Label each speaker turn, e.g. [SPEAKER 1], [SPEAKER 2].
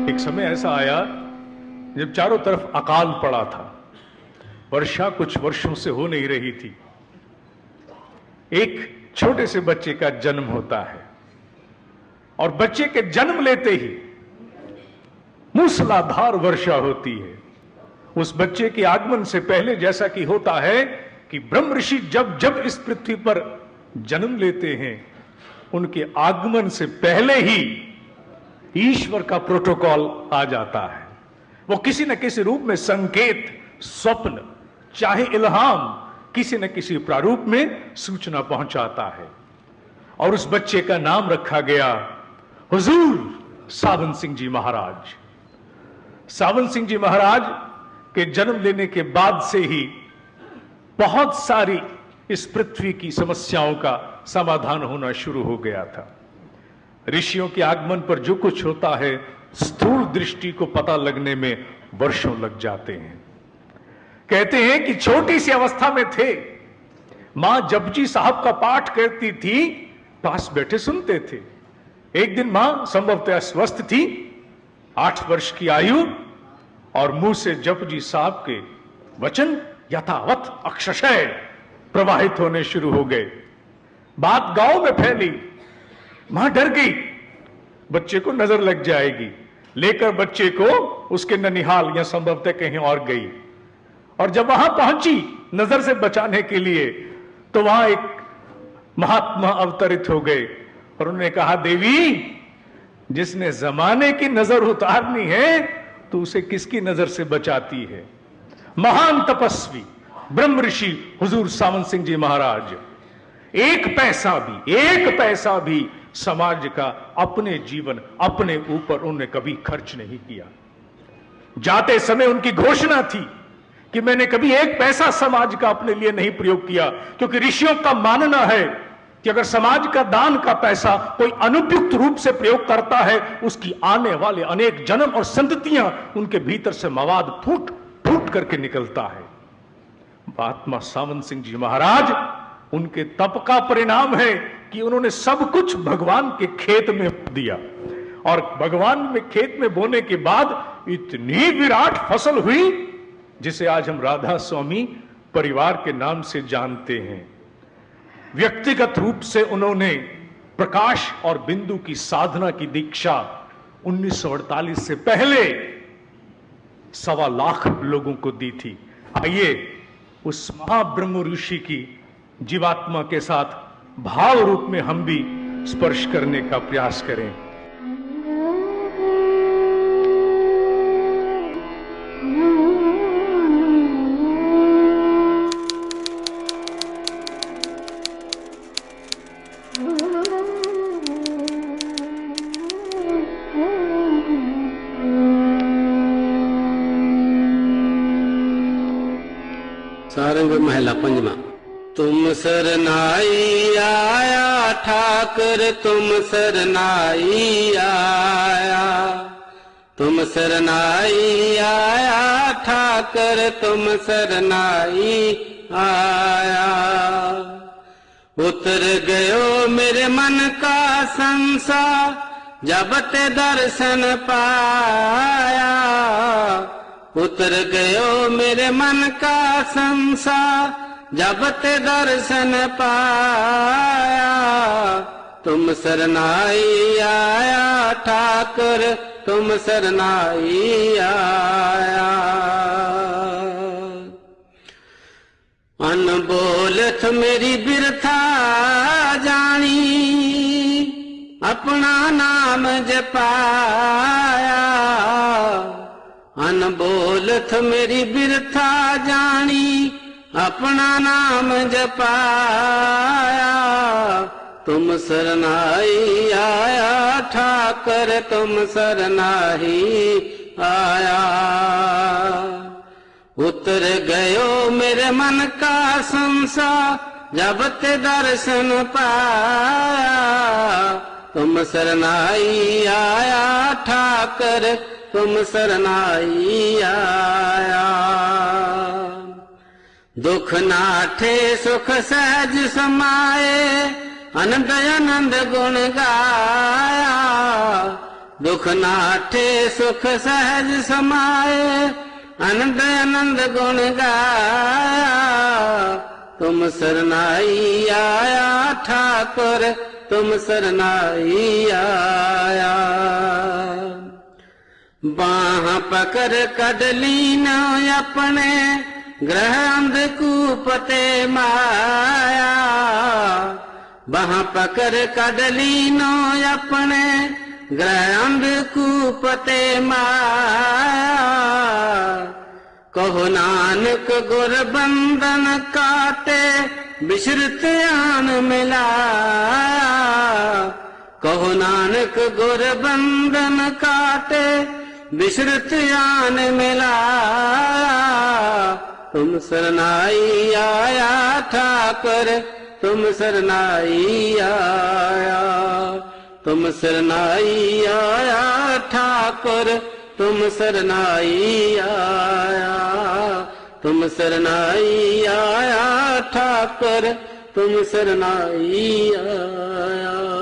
[SPEAKER 1] एक समय ऐसा आया जब चारों तरफ अकाल पड़ा था, वर्षा कुछ वर्षों से हो नहीं रही थी। एक छोटे से बच्चे का जन्म होता है और बच्चे के जन्म लेते ही मूसलाधार वर्षा होती है। उस बच्चे के आगमन से पहले जैसा कि होता है कि ब्रह्म ऋषि जब जब इस पृथ्वी पर जन्म लेते हैं, उनके आगमन से पहले ही ईश्वर का प्रोटोकॉल आ जाता है। वो किसी न किसी रूप में संकेत, स्वप्न, चाहे इल्हाम, किसी न किसी प्रारूप में सूचना पहुंचाता है। और उस बच्चे का नाम रखा गया हुजूर सावन सिंह जी महाराज। सावन सिंह जी महाराज के जन्म लेने के बाद से ही बहुत सारी इस पृथ्वी की समस्याओं का समाधान होना शुरू हो गया था। ऋषियों के आगमन पर जो कुछ होता है, स्थूल दृष्टि को पता लगने में वर्षों लग जाते हैं। कहते हैं कि छोटी सी अवस्था में थे, मां जपजी साहब का पाठ करती थी, पास बैठे सुनते थे। एक दिन मां संभवतः स्वस्थ थी, 8 वर्ष की आयु, और मुंह से जपजी साहब के वचन यथावत अक्षरशः प्रवाहित होने शुरू हो गए। बात गांव में फैली, मां डर गई, बच्चे को नजर लग जाएगी। लेकर बच्चे को उसके ननिहाल या संभवतः कहीं और गई, और जब वहां पहुंची नजर से बचाने के लिए, तो वहां एक महात्मा अवतरित हो गए और उन्होंने कहा, देवी, जिसने जमाने की नजर उतारनी है तो उसे किसकी नजर से बचाती है? महान तपस्वी ब्रह्म ऋषि हुजूर सावन सिंह जी महाराज एक पैसा भी समाज का, अपने जीवन, अपने ऊपर उन्होंने कभी खर्च नहीं किया। जाते समय उनकी घोषणा थी कि मैंने कभी एक पैसा समाज का अपने लिए नहीं प्रयोग किया, क्योंकि ऋषियों का मानना है कि अगर समाज का दान का पैसा कोई अनुपयुक्त रूप से प्रयोग करता है, उसकी आने वाले अनेक जन्म और संततियां, उनके भीतर से मवाद फूट फूट करके निकलता है। महात्मा सावन सिंह जी महाराज, उनके तप का परिणाम है कि उन्होंने सब कुछ भगवान के खेत में दिया, और भगवान में खेत में बोने के बाद इतनी विराट फसल हुई जिसे आज हम राधा स्वामी परिवार के नाम से जानते हैं। व्यक्तिगत रूप से उन्होंने प्रकाश और बिंदु की साधना की दीक्षा 1948 से पहले 1.25 लाख लोगों को दी थी। आइए उस महाब्रह्म ऋषि की जीवात्मा के साथ भाव रूप में हम भी स्पर्श करने का प्रयास करें।
[SPEAKER 2] सारंग महला पंजवा। तुम सरनाई आया ठाकर, तुम सरनाई आया, तुम सरनाई आया ठाकर, तुम सरनाई आया। उतर गयो मेरे मन का संसार, जब ते दर्शन पाया। उतर गयो मेरे मन का संसार, जब ते दर्शन पाया। तुम सरनाई आया ठाकर, तुम सरनाई आया। अनबोलथ मेरी बिरथा जानी, अपना नाम जपाया। अनबोलथ मेरी बिरथा जानी, अपना नाम जपाया। तुम सरनाई आया ठाकर, तुम सरनाई आया। उतर गयो मेरे मन का संसार, जब ते दर्शन पाया। तुम सरनाई आया ठाकर, तुम सरनाई आया। दुख नाठे सुख सहज समाए, आनंद आनंद गुण गाया। दुख नाठे सुख सहज समाए, आनंद आनंद गुण गाया, तुम सरनाई आया ठाकुर, तुम सरनाई आया। बाह पकड़ कडली न अपने, ग्रह अंधकूप ते माया, बाह पकड़ कडली न अपने, ग्रह अंधकूप ते माया। कहो नानक गुर बंधन काटे, बिसरत आन मिलाया, कहो नानक गुर बंधन काटे, बिसरत आन मिलाया। तुम सरनाई आया ठाकुर, तुम सरनाई आया, तुम सरनाई आया ठाकुर, तुम सरनाई आया, तुम सरनाई आया ठाकुर, तुम सरनाई आया।